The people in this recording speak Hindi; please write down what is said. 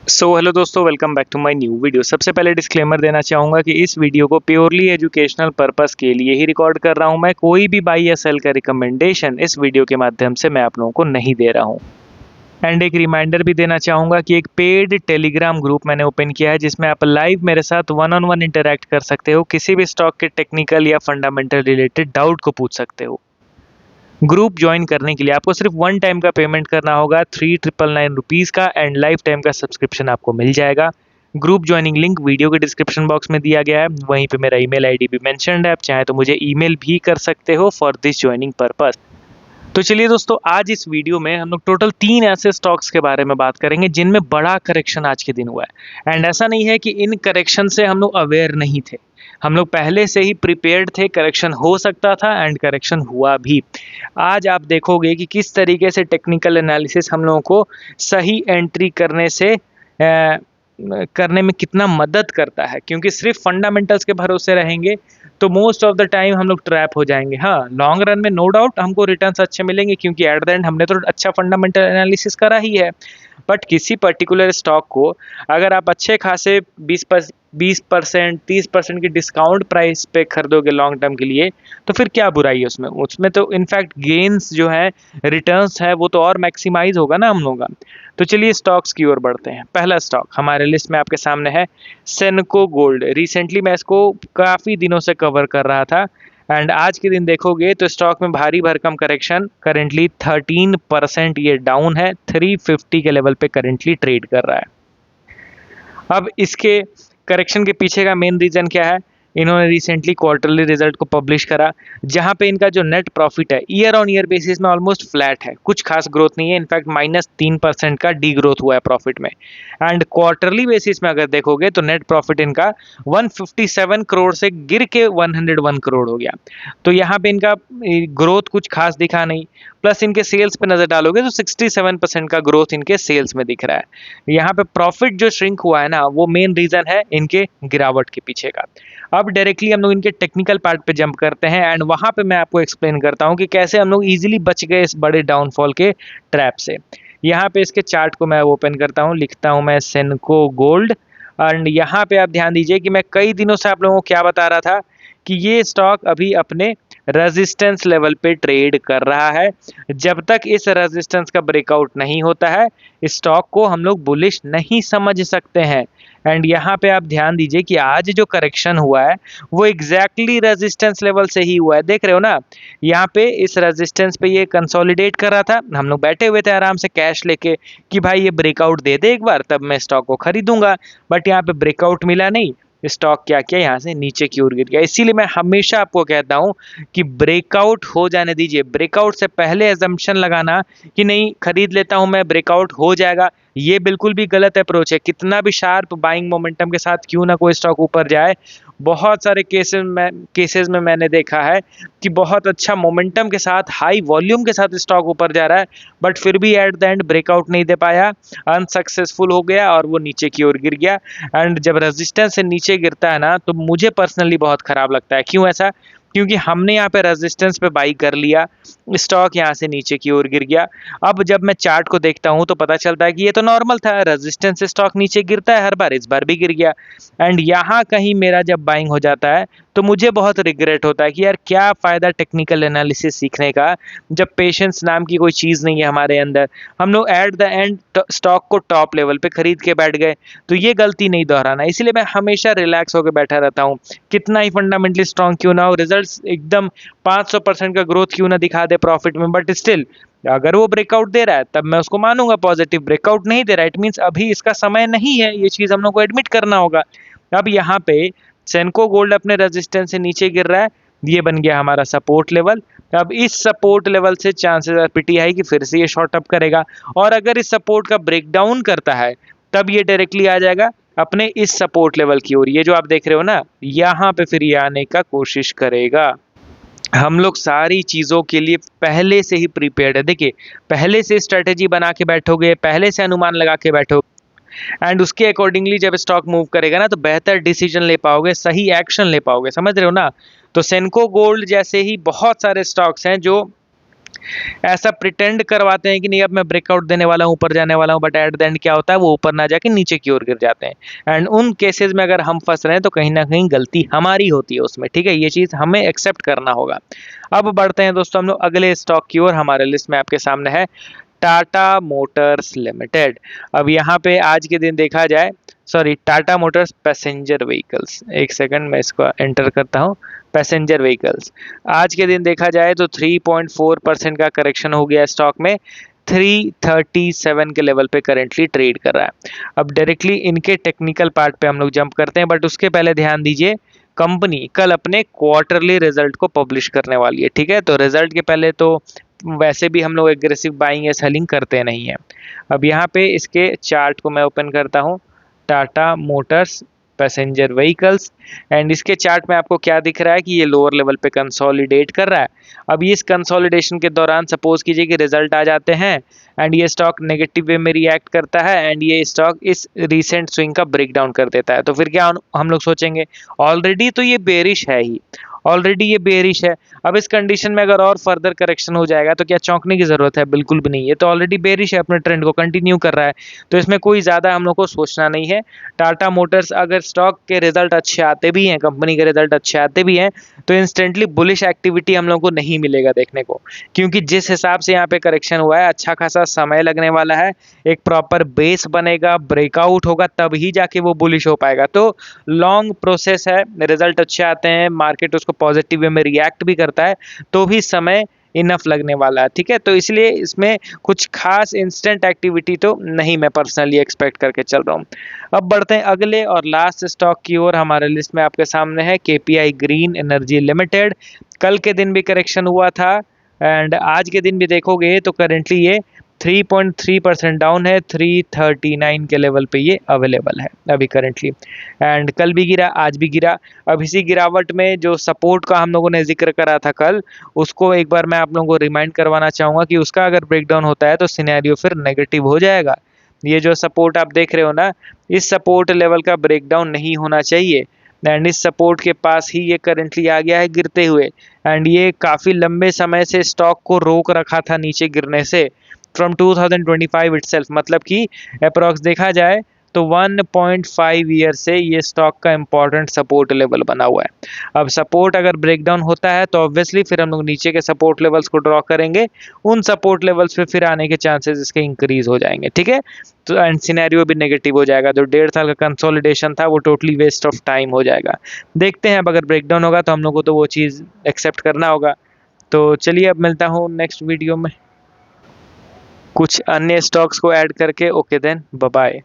हेलो दोस्तों, welcome back to my new video. सबसे पहले डिस्क्लेमर देना चाहूँगा कि इस वीडियो को प्योरली एजुकेशनल पर्पस के लिए ही रिकॉर्ड कर रहा हूँ। मैं कोई भी बाई या सेल का रिकमेंडेशन इस वीडियो के माध्यम से मैं आप लोगों को नहीं दे रहा हूँ। एंड एक रिमाइंडर भी देना चाहूँगा कि एक पेड टेलीग्राम ग्रुप मैंने ओपन किया है, जिसमें आप लाइव मेरे साथ वन ऑन वन इंटरेक्ट कर सकते हो, किसी भी स्टॉक के टेक्निकल या फंडामेंटल रिलेटेड डाउट को पूछ सकते हो। ग्रुप ज्वाइन करने के लिए आपको सिर्फ वन टाइम का पेमेंट करना होगा 3999 का, एंड लाइफ टाइम का सब्सक्रिप्शन आपको मिल जाएगा। ग्रुप ज्वाइनिंग लिंक वीडियो के डिस्क्रिप्शन बॉक्स में दिया गया है, वहीं पे मेरा ईमेल आईडी भी मेंशन्ड है। आप चाहे तो मुझे ईमेल भी कर सकते हो फॉर दिस ज्वाइनिंग पर्पस। तो चलिए दोस्तों, आज इस वीडियो में हम लोग टोटल 3 ऐसे स्टॉक्स के बारे में बात करेंगे जिनमें बड़ा करेक्शन आज के दिन हुआ है। एंड ऐसा नहीं है कि इन करेक्शन से हम लोग अवेयर नहीं थे, हम लोग पहले से ही प्रिपेयर्ड थे। करेक्शन हो सकता था एंड करेक्शन हुआ भी। आज आप देखोगे कि किस तरीके से टेक्निकल एनालिसिस हम लोगों को सही एंट्री करने में कितना मदद करता है, क्योंकि सिर्फ फंडामेंटल्स के भरोसे रहेंगे तो मोस्ट ऑफ द टाइम हम लोग ट्रैप हो जाएंगे। हाँ, लॉन्ग रन में नो डाउट हमको रिटर्न्स अच्छे मिलेंगे, क्योंकि एट द एंड हमने तो अच्छा फंडामेंटल एनालिसिस करा ही है। बट किसी पर्टिकुलर स्टॉक को अगर आप अच्छे खासे 20% 30% की डिस्काउंट प्राइस पे खरीदोगे लॉन्ग टर्म के लिए, तो फिर क्या बुराई है उसमें। उसमें तो इनफैक्ट गेन्स जो है, रिटर्न्स है, वो तो और मैक्सिमाइज होगा ना हम लोगों का। तो चलिए स्टॉक्स की ओर बढ़ते हैं। पहला स्टॉक हमारे लिस्ट में आपके सामने है सेनको गोल्ड। रिसेंटली मैं इसको काफ़ी दिनों से कवर कर रहा था, एंड आज के दिन देखोगे तो स्टॉक में भारी भरकम करेक्शन, करेंटली 13% ये डाउन है, 350 के लेवल पे करेंटली ट्रेड कर रहा है। अब इसके करेक्शन के पीछे का मेन रीज़न क्या है? इन्होंने रिसेंटली क्वार्टरली रिजल्ट को पब्लिश करा, जहां पे इनका जो नेट प्रॉफिट है ईयर ऑन ईयर बेसिस में ऑलमोस्ट फ्लैट है, कुछ खास ग्रोथ नहीं है। इनफैक्ट -3% का डी ग्रोथ हुआ है प्रॉफिट में। एंड क्वार्टरली बेसिस में अगर देखोगे तो नेट प्रॉफिट इनका 157 करोड़ से गिर के 101 करोड़ हो गया। तो यहाँ पे इनका ग्रोथ कुछ खास दिखा नहीं। प्लस इनके सेल्स पे नज़र डालोगे तो 67% का ग्रोथ इनके सेल्स में दिख रहा है। यहाँ पे प्रॉफिट जो श्रिंक हुआ है ना, वो मेन रीज़न है इनके गिरावट के पीछे का। अब डायरेक्टली हम लोग इनके टेक्निकल पार्ट पे जंप करते हैं, एंड वहाँ पे मैं आपको एक्सप्लेन करता हूँ कि कैसे हम लोग इजीली बच गए इस बड़े डाउनफॉल के ट्रैप से। यहाँ पे इसके चार्ट को मैं ओपन करता हूँ, लिखता हूँ मैं सेनको गोल्ड। एंड यहाँ पे आप ध्यान दीजिए कि मैं कई दिनों से आप लोगों को क्या बता रहा था कि ये स्टॉक अभी अपने रेजिस्टेंस लेवल पे ट्रेड कर रहा है। जब तक इस रेजिस्टेंस का ब्रेकआउट नहीं होता है, इस स्टॉक को हम लोग बुलिश नहीं समझ सकते हैं। एंड यहाँ पे आप ध्यान दीजिए कि आज जो करेक्शन हुआ है वो एग्जैक्टली रेजिस्टेंस लेवल से ही हुआ है। देख रहे हो ना, यहाँ पे इस रेजिस्टेंस पे ये कंसोलिडेट कर रहा था, हम लोग बैठे हुए थे आराम से कैश लेके कि भाई ये ब्रेकआउट दे दे एक बार, तब मैं स्टॉक को खरीदूंगा। बट यहाँ पे ब्रेकआउट मिला नहीं, स्टॉक क्या किया, यहाँ से नीचे की ओर गिर गया। इसीलिए मैं हमेशा आपको कहता हूँ कि ब्रेकआउट हो जाने दीजिए। ब्रेकआउट से पहले एजम्पशन लगाना कि नहीं खरीद लेता हूँ मैं, ब्रेकआउट हो जाएगा, ये बिल्कुल भी गलत अप्रोच है। कितना भी शार्प बाइंग मोमेंटम के साथ क्यों ना कोई स्टॉक ऊपर जाए, बहुत सारे केसेस में मैंने देखा है कि बहुत अच्छा मोमेंटम के साथ, हाई वॉल्यूम के साथ स्टॉक ऊपर जा रहा है, बट फिर भी एट द एंड ब्रेकआउट नहीं दे पाया, अनसक्सेसफुल हो गया और वो नीचे की ओर गिर गया। एंड जब रेजिस्टेंस से नीचे गिरता है ना, तो मुझे पर्सनली बहुत खराब लगता है। क्यों ऐसा? क्योंकि हमने यहाँ पे रेजिस्टेंस पे बाई कर लिया, स्टॉक यहाँ से नीचे की ओर गिर गया। अब जब मैं चार्ट को देखता हूँ तो पता चलता है कि ये तो नॉर्मल था, रेजिस्टेंस से स्टॉक नीचे गिरता है हर बार, इस बार भी गिर गया। एंड यहाँ कहीं मेरा जब बाइंग हो जाता है तो मुझे बहुत रिग्रेट होता है कि यार क्या फ़ायदा टेक्निकल एनालिसिस सीखने का, जब पेशेंस नाम की कोई चीज़ नहीं है हमारे अंदर। हम लोग एट द एंड स्टॉक को टॉप लेवल पे खरीद के बैठ गए, तो ये गलती नहीं दोहराना। इसलिए मैं हमेशा रिलैक्स होकर बैठा रहता हूँ, कितना ही फंडामेंटली स्ट्रॉन्ग क्यों ना हो, रिजल्ट्स एकदम 500% का ग्रोथ क्यों ना दिखा दे प्रॉफिट में, बट स्टिल अगर वो ब्रेकआउट दे रहा है तब मैं उसको मानूंगा पॉजिटिव। ब्रेकआउट नहीं दे रहा है, इट मीन्स अभी इसका समय नहीं है, ये चीज़ हम लोग को एडमिट करना होगा। अब यहाँ पे सेनको गोल्ड अपने रेजिस्टेंस से नीचे गिर रहा है, ये बन गया हमारा सपोर्ट लेवल। अब इस सपोर्ट लेवल से चांसेस आर पिटी हाई कि फिर से ये शॉर्ट अप करेगा, और अगर इस सपोर्ट का ब्रेकडाउन करता है तब ये डायरेक्टली आ जाएगा अपने इस सपोर्ट लेवल की ओर। ये जो आप देख रहे हो ना, यहाँ पे फिर ये आने का कोशिश करेगा। हम लोग सारी चीज़ों के लिए पहले से ही प्रिपेयर्ड है। देखिए, पहले से स्ट्रेटेजी बना के बैठोगे, पहले से अनुमान लगा के बैठोगे, एंड उसके अकॉर्डिंगली जब स्टॉक मूव करेगा ना, तो बेहतर डिसीजन ले पाओगे, सही एक्शन ले पाओगे। समझ रहे हो ना? तो सेनको गोल्ड जैसे ही बहुत सारे स्टॉक्स हैं जो ऐसा प्रिटेंड करवाते हैं कि नहीं अब मैं ब्रेकआउट देने वाला हूँ, ऊपर जाने वाला हूँ, बट एट द एंड क्या होता है, वो ऊपर ना जाके नीचे की ओर गिर जाते हैं। एंड उन केसेस में अगर हम फंस रहे हैं तो कहीं ना कहीं गलती हमारी होती है उसमें, ठीक है, ये चीज़ हमें एक्सेप्ट करना होगा। अब बढ़ते हैं दोस्तों हम लोग अगले स्टॉक की ओर। हमारे लिस्ट में आपके सामने है टाटा मोटर्स लिमिटेड। अब यहाँ पे आज के दिन देखा जाए, sorry, Tata Motors passenger vehicles, एक सेकंड मैं इसको एंटर करता हूँ, पैसेंजर व्हीकल्स। आज के दिन देखा जाए तो 3.4% का करेक्शन हो गया स्टॉक में, 337 के लेवल पे करेंटली ट्रेड कर रहा है। अब डायरेक्टली इनके टेक्निकल पार्ट पे हम लोग जंप करते हैं, बट उसके पहले ध्यान दीजिए, कंपनी कल अपने क्वार्टरली रिजल्ट को पब्लिश करने वाली है, ठीक है, तो रिजल्ट के पहले तो वैसे भी हम लोग एग्रेसिव बाइंग या सेलिंग करते नहीं हैं। अब यहाँ पे इसके चार्ट को मैं ओपन करता हूँ, Tata Motors passenger vehicles, and इसके चार्ट में आपको क्या दिख रहा है कि ये लोअर लेवल पे कंसोलिडेट कर रहा है। अब इस कंसोलिडेशन के दौरान सपोज कीजिए कि रिजल्ट आ जाते हैं एंड ये स्टॉक नेगेटिव वे में रिएक्ट करता है एंड ये स्टॉक इस रीसेंट स्विंग का ब्रेक डाउन कर देता है, तो फिर क्या हम लोग सोचेंगे, ऑलरेडी तो ये बेरिश है ही, ऑलरेडी ये बेरिश है, अब इस कंडीशन में अगर और फर्दर करेक्शन हो जाएगा तो क्या चौंकने की ज़रूरत है, बिल्कुल भी नहीं, ये तो ऑलरेडी बेरिश है, अपने ट्रेंड को कंटिन्यू कर रहा है, तो इसमें कोई ज़्यादा हम लोग को सोचना नहीं है। टाटा मोटर्स अगर स्टॉक के रिजल्ट अच्छे आते भी हैं, कंपनी के रिजल्ट अच्छे आते भी हैं, तो इंस्टेंटली बुलिश एक्टिविटी हम लोग को नहीं मिलेगा देखने को, क्योंकि जिस हिसाब से यहाँ पे करेक्शन हुआ है अच्छा खासा समय लगने वाला है, एक प्रॉपर बेस बनेगा, ब्रेकआउट होगा, तब ही जाके वो बुलिश हो पाएगा, तो लॉन्ग प्रोसेस है। रिजल्ट अच्छे आते हैं, मार्केट उसको पॉजिटिव वे में रिएक्ट भी करता है, तो भी समय इनफ लगने वाला है, ठीक है, तो इसलिए इसमें कुछ खास इंस्टेंट एक्टिविटी तो नहीं मैं पर्सनली एक्सपेक्ट करके चल रहा हूँ। अब बढ़ते हैं अगले और लास्ट स्टॉक की ओर। हमारे लिस्ट में आपके सामने है केपीआई ग्रीन एनर्जी लिमिटेड। कल के दिन भी करेक्शन हुआ था एंड आज के दिन भी देखोगे तो करेंटली ये 3.3% डाउन है, 339 के लेवल पे ये अवेलेबल है अभी करेंटली, एंड कल भी गिरा, आज भी गिरा। अब इसी गिरावट में जो सपोर्ट का हम लोगों ने जिक्र करा था कल, उसको एक बार मैं आप लोगों को रिमाइंड करवाना चाहूँगा कि उसका अगर ब्रेकडाउन होता है तो सिनेरियो फिर नेगेटिव हो जाएगा। ये जो सपोर्ट आप देख रहे हो ना, इस सपोर्ट लेवल का ब्रेकडाउन नहीं होना चाहिए, एंड इस सपोर्ट के पास ही ये करंटली आ गया है गिरते हुए, एंड ये काफ़ी लंबे समय से स्टॉक को रोक रखा था नीचे गिरने से, फ्रॉम 2025 इटसेल्फ, मतलब कि अप्रॉक्स देखा जाए तो 1.5 ईयर से ये स्टॉक का इंपॉर्टेंट सपोर्ट लेवल बना हुआ है। अब सपोर्ट अगर ब्रेकडाउन होता है तो ऑब्वियसली फिर हम लोग नीचे के सपोर्ट लेवल्स को ड्रॉ करेंगे, उन सपोर्ट लेवल्स पे फिर आने के चांसेस इसके इंक्रीज हो जाएंगे, ठीक है, तो एंड सिनेरियो भी नेगेटिव हो जाएगा, जो 1.5 साल का कंसोलिडेशन था वो टोटली वेस्ट ऑफ टाइम हो जाएगा। देखते हैं अब अगर ब्रेकडाउन होगा तो हम लोग को तो वो चीज़ एक्सेप्ट करना होगा। तो चलिए अब मिलता हूँ नेक्स्ट वीडियो में कुछ अन्य स्टॉक्स को ऐड करके। Okay then, bye bye.